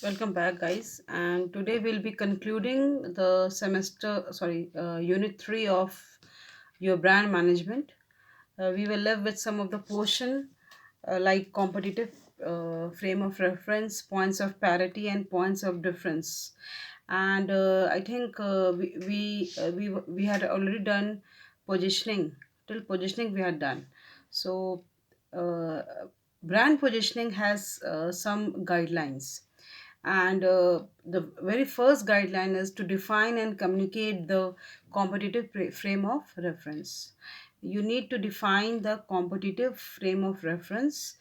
Welcome back, guys. And today we'll be concluding the unit 3 of your brand management. We will live with some of the portion like competitive frame of reference, points of parity, and points of difference. And I think we had already done positioning. Till positioning we had done. So uh, brand positioning has some guidelines, and the very first guideline is to define and communicate the competitive frame of reference. You need to define the competitive frame of reference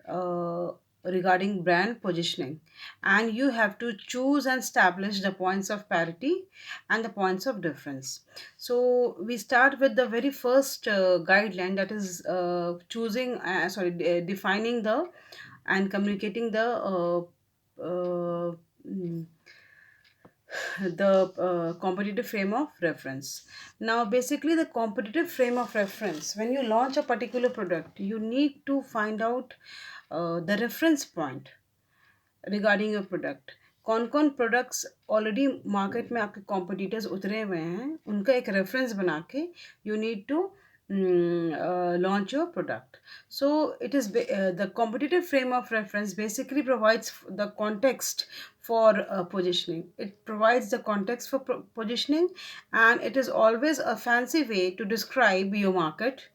uh, regarding brand positioning, and you have to choose and establish the points of parity and the points of difference. So we start with the very first guideline, that is defining the and communicating uh, mm, the competitive frame of reference. Now, basically, the competitive frame of reference, when you launch a particular product, you need to find out the reference point regarding your product. कौन कौन products already market में आपके competitors उतरे हुए हैं, उनका एक reference बना के you need to launch your product. So it is the competitive frame of reference basically provides the context for positioning. It provides the context for positioning, and it is always a fancy way to describe your market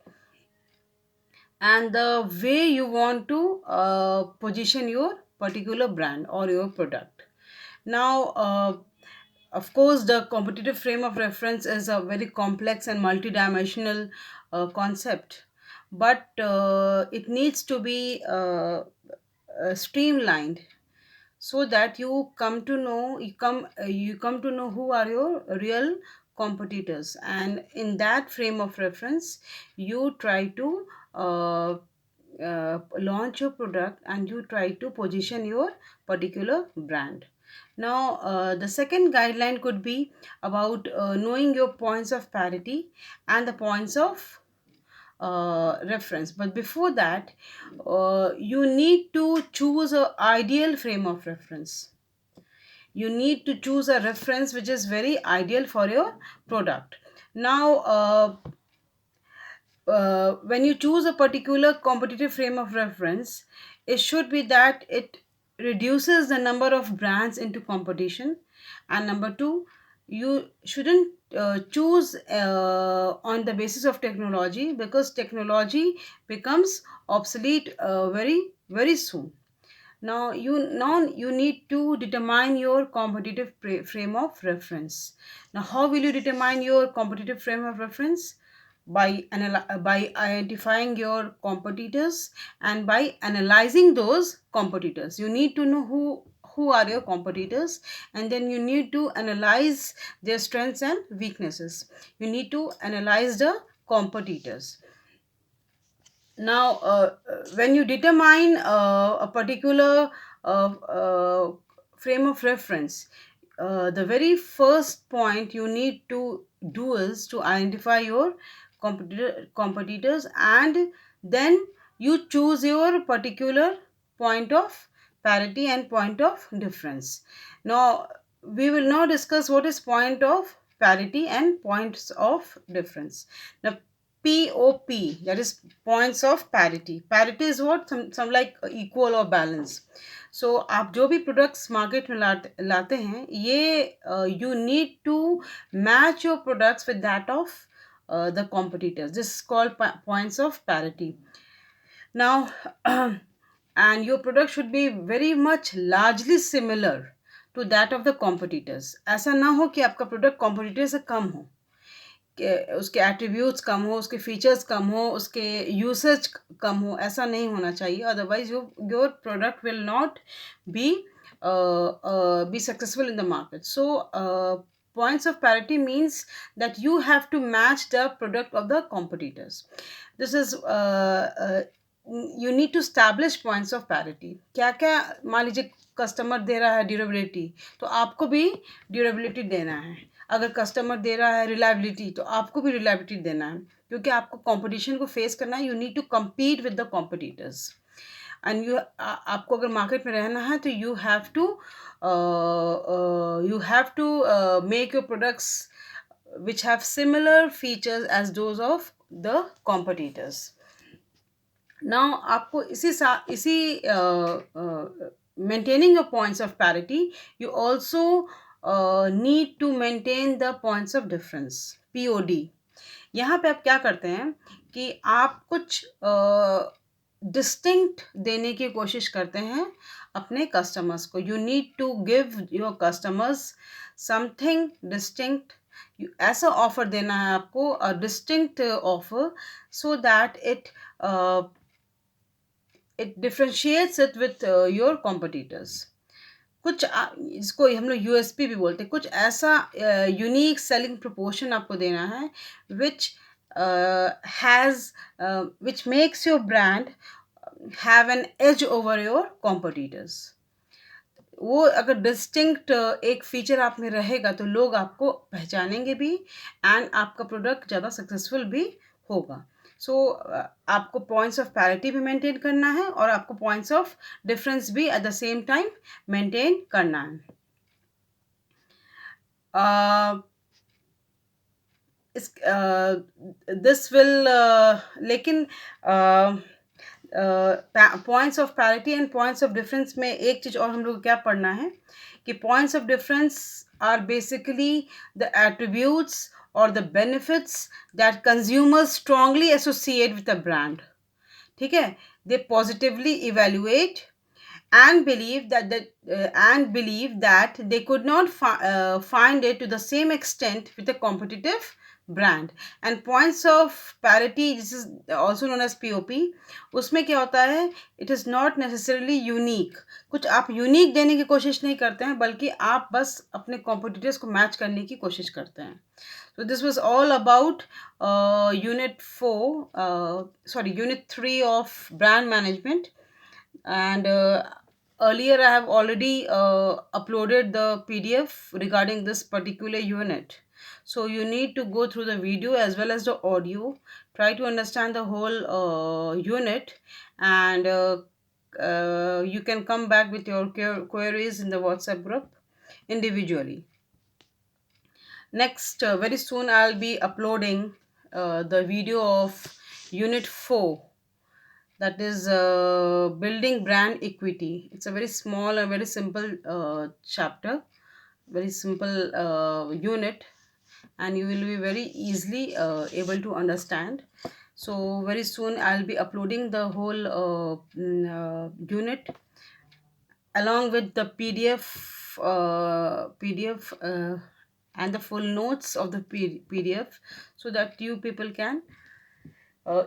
and the way you want to position your particular brand or your product. Now, of course, the competitive frame of reference is a very complex and multidimensional concept, but it needs to be streamlined so that you come to know who are your real competitors, and in that frame of reference you try to launch your product and you try to position your particular brand. Now, the second guideline could be about knowing your points of parity and the points of reference. But before that, you need to choose a ideal frame of reference. You need to choose a reference which is very ideal for your product. Now, when you choose a particular competitive frame of reference, it should be that it reduces the number of brands into competition. And number two, you shouldn't choose on the basis of technology, because technology becomes obsolete very soon. Now you need to determine your competitive frame of reference. Now, how will you determine your competitive frame of reference? By identifying your competitors and by analyzing those competitors. You need to know who are your competitors, and then you need to analyze their strengths and weaknesses. You need to analyze the competitors. Now, when you determine a particular frame of reference, the very first point you need to do is to identify your competitors, and then you choose your particular point of parity and point of difference. Now, we will now discuss what is point of parity and points of difference. Now, POP, that is points of parity. Parity is what? Some like equal or balance. So आप जो भी products market में लाते हैं, ये you need to match your products with that of the competitors. This is called points of parity. Now, and your product should be very much largely similar to that of the competitors. ऐसा ना हो कि आपका product competitor से कम हो, उसके attributes कम हो, उसके फीचर्स कम हो, उसके यूसेज कम हो. ऐसा नहीं होना चाहिए. Otherwise your product will not be be successful in the market. So points of parity means that you have to match the product of the competitors. This is you need to establish points of parity. क्या क्या, मान लीजिए customer दे रहा है durability, तो आपको भी durability देना है. अगर कस्टमर दे रहा है रिलायबिलिटी, तो आपको भी रिलायबिलिटी देना है, क्योंकि आपको कंपटीशन को फेस करना है. You need to compete with the competitors. And आपको अगर मार्केट में रहना है तो you have to make your products which have similar features as those of the competitors. Now आपको इसी maintaining your points of parity, you also need to maintain the points of difference, POD. यहाँ पे आप क्या करते हैं कि आप कुछ डिस्टिंक्ट देने की कोशिश करते हैं अपने कस्टमर्स को. You need to give your customers something distinct. ऐसा ऑफर देना है आपको, a distinct offer, so that it differentiates it with your competitors. कुछ इसको हम लोग यूएसपी भी बोलते हैं. कुछ ऐसा यूनिक सेलिंग प्रपोर्शन आपको देना है which has which makes your brand have an edge over your competitors. वो अगर डिस्टिंक्ट एक फीचर आप में रहेगा तो लोग आपको पहचानेंगे भी एंड आपका प्रोडक्ट ज़्यादा सक्सेसफुल भी होगा. सो आपको पॉइंट्स ऑफ पैरिटी भी मेंटेन करना है और आपको पॉइंट्स ऑफ डिफरेंस भी at the same time maintain करना है. इस दिस विल लेकिन points of parity and points of difference में एक चीज़ और हम लोग को क्या पढ़ना है कि points of difference are basically the attributes और the benefits that consumers strongly associate with a brand. ठीक है, they positively evaluate and believe that they could not find it to the same extent with a competitive brand. And points of parity, this is also known as POP, उसमें क्या होता है, it is not necessarily unique. कुछ आप unique देने की कोशिश नहीं करते हैं बल्कि आप बस अपने कॉम्पिटिटर्स को मैच करने की कोशिश करते हैं. So this was all about unit 3 of brand management. And earlier I have already uploaded the PDF regarding this particular unit, so you need to go through the video as well as the audio, try to understand the whole unit, and you can come back with your queries in the WhatsApp group individually. Next, very soon I'll be uploading the video of unit 4, that is building brand equity. It's a very small and very simple chapter, very simple unit, and you will be very easily able to understand. So very soon I'll be uploading the whole unit along with the PDF and the full notes of the PDF, so that you people can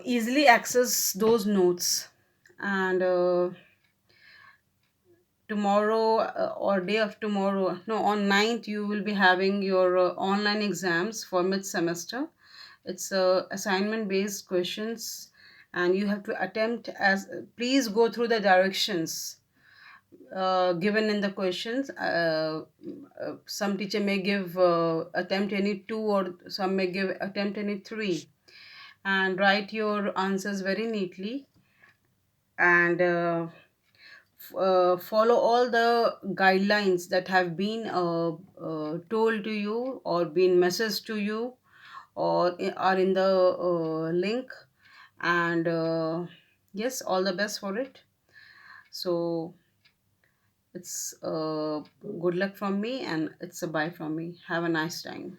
easily access those notes. And tomorrow or day of tomorrow, no, on 9th you will be having your online exams for mid semester. It's assignment based questions, and you have to attempt as please go through the directions given in the questions. Some teacher may give attempt any 2, or some may give attempt any 3, and write your answers very neatly, and follow all the guidelines that have been told to you or been messaged to you or are in the link. And yes, all the best for it. So it's good luck from me, and it's a bye from me. Have a nice time.